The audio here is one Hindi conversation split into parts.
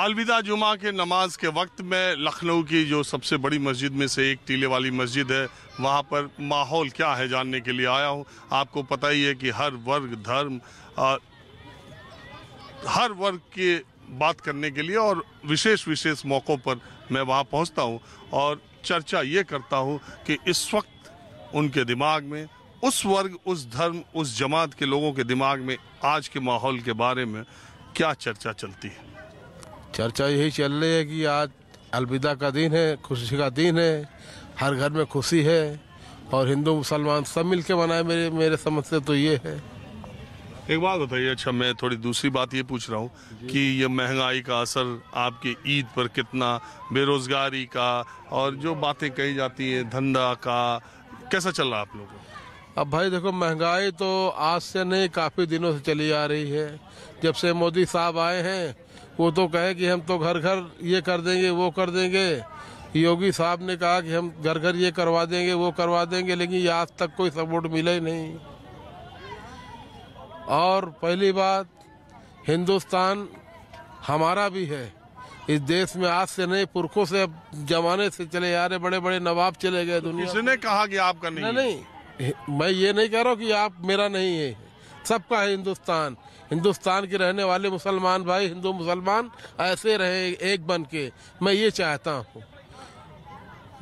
अलविदा जुमा के नमाज के वक्त में लखनऊ की जो सबसे बड़ी मस्जिद में से एक टीले वाली मस्जिद है, वहाँ पर माहौल क्या है जानने के लिए आया हूँ। आपको पता ही है कि हर वर्ग धर्म हर वर्ग की बात करने के लिए और विशेष मौक़ों पर मैं वहाँ पहुँचता हूँ और चर्चा ये करता हूँ कि इस वक्त उनके दिमाग में, उस वर्ग, उस धर्म, उस जमात के लोगों के दिमाग में आज के माहौल के बारे में क्या चर्चा चलती है। चर्चा यही चल रही है कि आज अलविदा का दिन है, खुशी का दिन है, हर घर में खुशी है और हिंदू मुसलमान सब मिलके मनाए। मेरे समझ से तो ये है। एक बात बताइए, अच्छा मैं थोड़ी दूसरी बात ये पूछ रहा हूँ कि ये महंगाई का असर आपकी ईद पर कितना, बेरोजगारी का और जो बातें कही जाती हैं धंधा का, कैसा चल रहा है आप लोगों को? अब भाई देखो, महंगाई तो आज से नहीं काफ़ी दिनों से चली आ रही है। जब से मोदी साहब आए हैं वो तो कहे कि हम तो घर घर ये कर देंगे वो कर देंगे। योगी साहब ने कहा कि हम घर घर ये करवा देंगे वो करवा देंगे, लेकिन ये आज तक कोई सपोर्ट मिला ही नहीं। और पहली बात, हिंदुस्तान हमारा भी है। इस देश में आज से नहीं, पुरखों से, जमाने से चले आ रहे, बड़े बड़े नवाब चले गए दुनिया। किसने कहा कि आपका नहीं? नहीं, मैं ये नहीं कह रहा हूँ कि आप मेरा नहीं है, सबका है हिंदुस्तान। हिंदुस्तान के रहने वाले मुसलमान भाई, हिंदू मुसलमान ऐसे रहे एक बन के, मैं ये चाहता हूँ।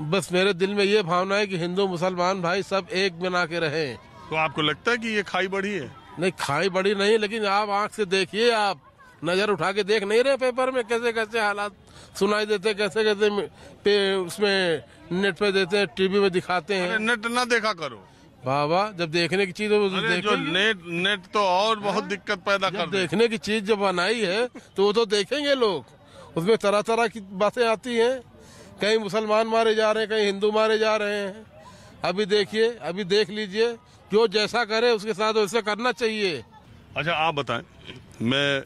बस मेरे दिल में ये भावना है कि हिंदू मुसलमान भाई सब एक बना के रहें। तो आपको लगता है कि ये खाई बढ़ी है? नहीं, खाई बड़ी नहीं, लेकिन आप आंख से देखिए, आप नजर उठा के देख नहीं रहे पेपर में कैसे कैसे हालात सुनाई देते, कैसे कैसे उसमें नेट पे देते हैं, टीवी में दिखाते हैं। नेट ना देखा करो बाबा, जब देखने की चीज हो तो जो नेट तो और बहुत दिक्कत पैदा कर देखने की चीज जब बनाई है तो वो तो देखेंगे लोग। उसमें तरह तरह की बातें आती हैं, कहीं मुसलमान मारे जा रहे हैं, कहीं हिंदू मारे जा रहे हैं। अभी देखिए, अभी देख लीजिए, जो जैसा करे उसके साथ वैसे करना चाहिए। अच्छा आप बताएं, मैं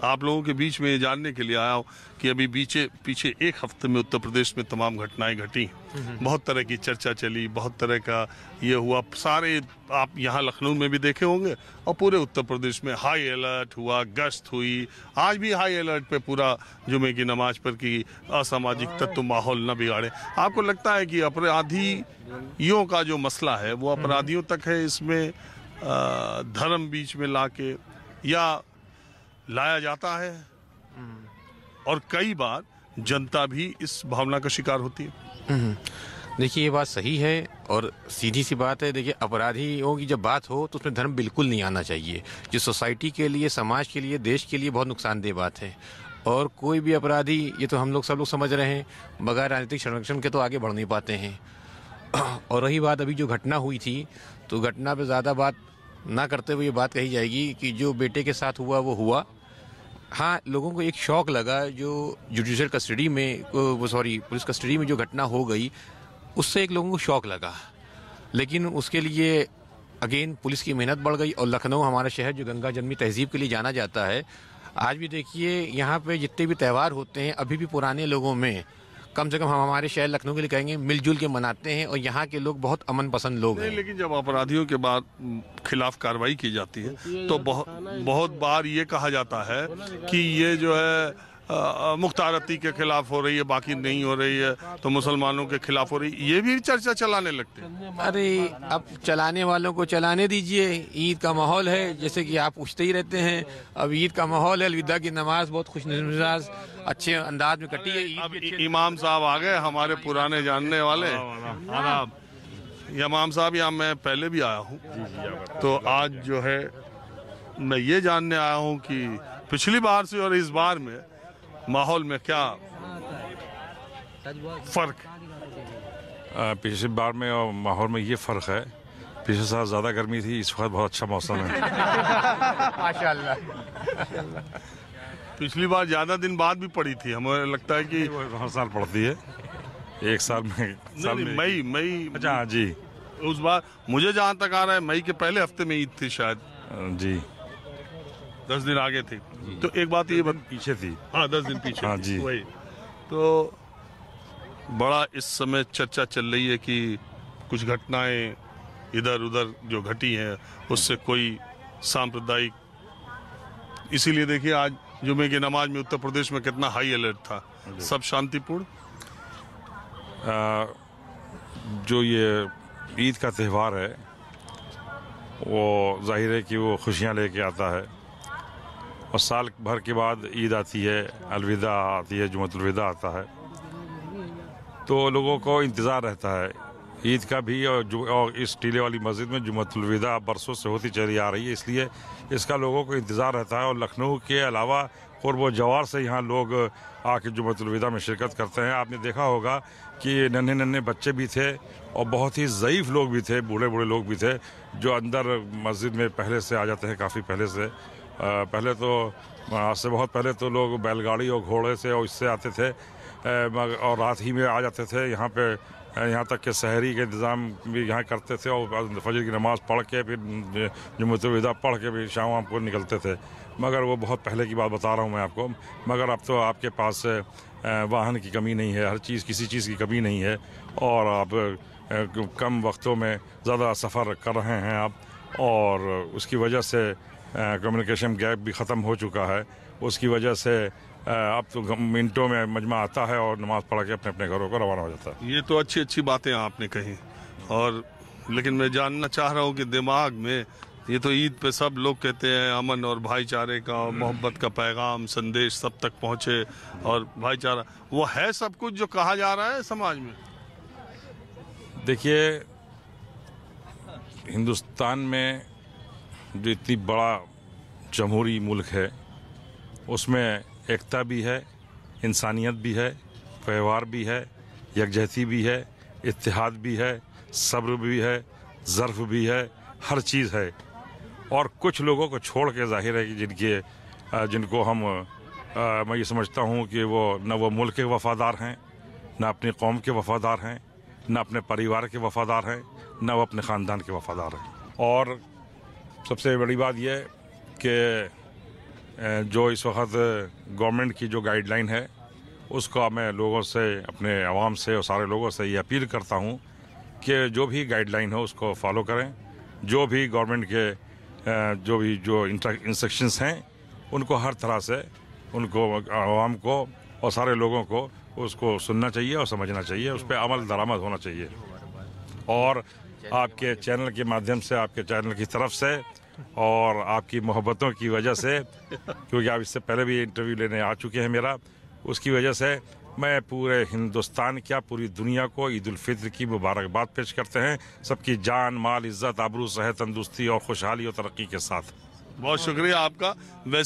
आप लोगों के बीच में ये जानने के लिए आया हूँ कि अभी पीछे एक हफ्ते में उत्तर प्रदेश में तमाम घटनाएं घटी, बहुत तरह की चर्चा चली, बहुत तरह का ये हुआ। सारे आप यहाँ लखनऊ में भी देखे होंगे और पूरे उत्तर प्रदेश में हाई अलर्ट हुआ, गश्त हुई। आज भी हाई अलर्ट पे पूरा जुमे की नमाज पर कि असामाजिक तत्व माहौल न बिगाड़े। आपको लगता है कि अपराधियों का जो मसला है वो अपराधियों तक है, इसमें धर्म बीच में लाके या लाया जाता है? और कई बार जनता भी इस भावना का शिकार होती है। देखिए, ये बात सही है और सीधी सी बात है। देखिए, अपराधियों की जब बात हो तो उसमें धर्म बिल्कुल नहीं आना चाहिए। जो सोसाइटी के लिए, समाज के लिए, देश के लिए बहुत नुकसानदेह बात है। और कोई भी अपराधी, ये तो हम लोग सब लोग समझ रहे हैं, बगैर राजनीतिक संरक्षण के तो आगे बढ़ नहीं पाते हैं। और रही बात अभी जो घटना हुई थी, तो घटना पे ज़्यादा बात ना करते हुए ये बात कही जाएगी कि जो बेटे के साथ हुआ वो हुआ। हाँ, लोगों को एक शौक लगा जो जुडिशियल कस्टडी में, पुलिस कस्टडी में जो घटना हो गई, उससे एक लोगों को शौक लगा। लेकिन उसके लिए अगेन पुलिस की मेहनत बढ़ गई। और लखनऊ हमारा शहर जो गंगा जन्मी तहजीब के लिए जाना जाता है, आज भी देखिए यहाँ पे जितने भी त्यौहार होते हैं, अभी भी पुराने लोगों में, कम से कम हम हमारे शहर लखनऊ के लिए कहेंगे, मिलजुल के मनाते हैं। और यहाँ के लोग बहुत अमन पसंद लोग हैं। लेकिन जब अपराधियों के बाद खिलाफ कार्रवाई की जाती है तो बहुत बार ये कहा जाता है कि ये जो है मुख्तारती के खिलाफ हो रही है, बाकी नहीं हो रही है, तो मुसलमानों के खिलाफ हो रही है। ये भी चर्चा चलाने लगते हैं। अरे अब चलाने वालों को चलाने दीजिए। ईद का माहौल है, जैसे कि आप पूछते ही रहते हैं। अब ईद का माहौल है, अलविदा की नमाज बहुत खुशमिजाज अच्छे अंदाज में कटी है। अब इमाम साहब आ गए, हमारे पुराने जानने वाले। इमाम साहब, यहाँ मैं पहले भी आया हूँ, तो आज जो है मैं ये जानने आया हूँ कि पिछली बार से और इस बार में माहौल में क्या फर्क? पिछली बार में और माहौल में ये फर्क है, पिछले साल ज्यादा गर्मी थी, इस वक्त बहुत अच्छा मौसम है। माशाल्लाह। पिछली बार ज्यादा दिन बाद भी पड़ी थी, हमें लगता है कि हर साल पड़ती है, एक साल में मई। अच्छा हाँ जी, उस बार मुझे जहाँ तक आ रहा है मई के पहले हफ्ते में ईद थी शायद जी, 10 दिन आगे थी। तो एक बात ये पीछे थी। हाँ, 10 दिन पीछे। हाँ जी। वही तो बड़ा इस समय चर्चा चल रही है कि कुछ घटनाएं इधर उधर जो घटी हैं उससे कोई सांप्रदायिक, इसीलिए देखिए आज जुमे की नमाज में उत्तर प्रदेश में कितना हाई अलर्ट था, सब शांतिपूर्ण। जो ये ईद का त्यौहार है वो जाहिर है कि वो खुशियाँ लेके आता है, और साल भर के बाद ईद आती है, अलविदा आती है, जुम्मतुल-विदा आता है, तो लोगों को इंतज़ार रहता है ईद का भी। और इस टीले वाली मस्जिद में जुम्मतुल-विदा बरसों से होती चली आ रही है, इसलिए इसका लोगों को इंतज़ार रहता है। और लखनऊ के अलावा क़ुर्ब जवार से यहाँ लोग आके जुम्मतुल-विदा में शिरकत करते हैं। आपने देखा होगा कि नन्हे नन्हे बच्चे भी थे और बहुत ही ज़ईफ़ लोग भी थे, बूढ़े बूढ़े लोग भी थे, जो अंदर मस्जिद में पहले से आ जाते हैं, काफ़ी पहले से। पहले तो आज से बहुत पहले तो लोग बैलगाड़ी और घोड़े से और इससे आते थे, और रात ही में आ जाते थे यहाँ पे। यहाँ तक कि सहरी के इंतज़ाम भी यहाँ करते थे, और फजर की नमाज़ पढ़ के फिर जुम्मतुल-विदा पढ़ के भी शाम को निकलते थे। मगर वो बहुत पहले की बात बता रहा हूँ मैं आपको। मगर अब तो आपके पास वाहन की कमी नहीं है, हर चीज़, किसी चीज़ की कमी नहीं है, और आप कम वक्तों में ज़्यादा सफ़र कर रहे हैं आप, और उसकी वजह से कम्युनिकेशन गैप भी ख़त्म हो चुका है। उसकी वजह से अब तो मिनटों में मजमा आता है और नमाज़ पढ़ के अपने अपने घरों को रवाना हो जाता है। ये तो अच्छी अच्छी बातें आपने कही, और लेकिन मैं जानना चाह रहा हूँ कि दिमाग में ये तो ईद पे सब लोग कहते हैं अमन और भाईचारे का और मोहब्बत का पैगाम संदेश सब तक पहुँचे और भाईचारा, वो है सब कुछ जो कहा जा रहा है समाज में? देखिए, हिंदुस्तान में जो इतनी बड़ा जमहूरी मुल्क है उसमें एकता भी है, इंसानियत भी है, व्यवहार भी है, यकजहती भी है, इत्तेहाद भी है, सब्र भी है, ज़र्फ़ भी है, हर चीज़ है। और कुछ लोगों को छोड़ के जाहिर है कि जिनको मैं ये समझता हूँ कि वो मुल्क के वफ़ादार हैं, न अपनी कौम के वफ़ादार हैं, न अपने परिवार के वफ़ादार हैं, न वो अपने ख़ानदान के वफ़ादार हैं। और सबसे बड़ी बात यह कि जो इस वक्त गवर्नमेंट की जो गाइडलाइन है उसका मैं लोगों से, अपने आवाम से और सारे लोगों से ये अपील करता हूँ कि जो भी गाइडलाइन हो उसको फॉलो करें। जो भी गवर्नमेंट के जो इंस्ट्रक्शंस हैं उनको हर तरह से उनको आवाम को और सारे लोगों को उसको सुनना चाहिए और समझना चाहिए, उस पर अमल दरामद होना चाहिए। और आपके चैनल के माध्यम से, आपके चैनल की तरफ से और आपकी मोहब्बतों की वजह से, क्योंकि आप इससे पहले भी इंटरव्यू लेने आ चुके हैं मेरा, उसकी वजह से मैं पूरे हिंदुस्तान क्या पूरी दुनिया को ईद उल फित्र की मुबारकबाद पेश करते हैं, सबकी जान, माल, इज़्ज़त, आबरू, सेहत, तंदुरुस्ती और खुशहाली और तरक्की के साथ। बहुत शुक्रिया आपका। वैसे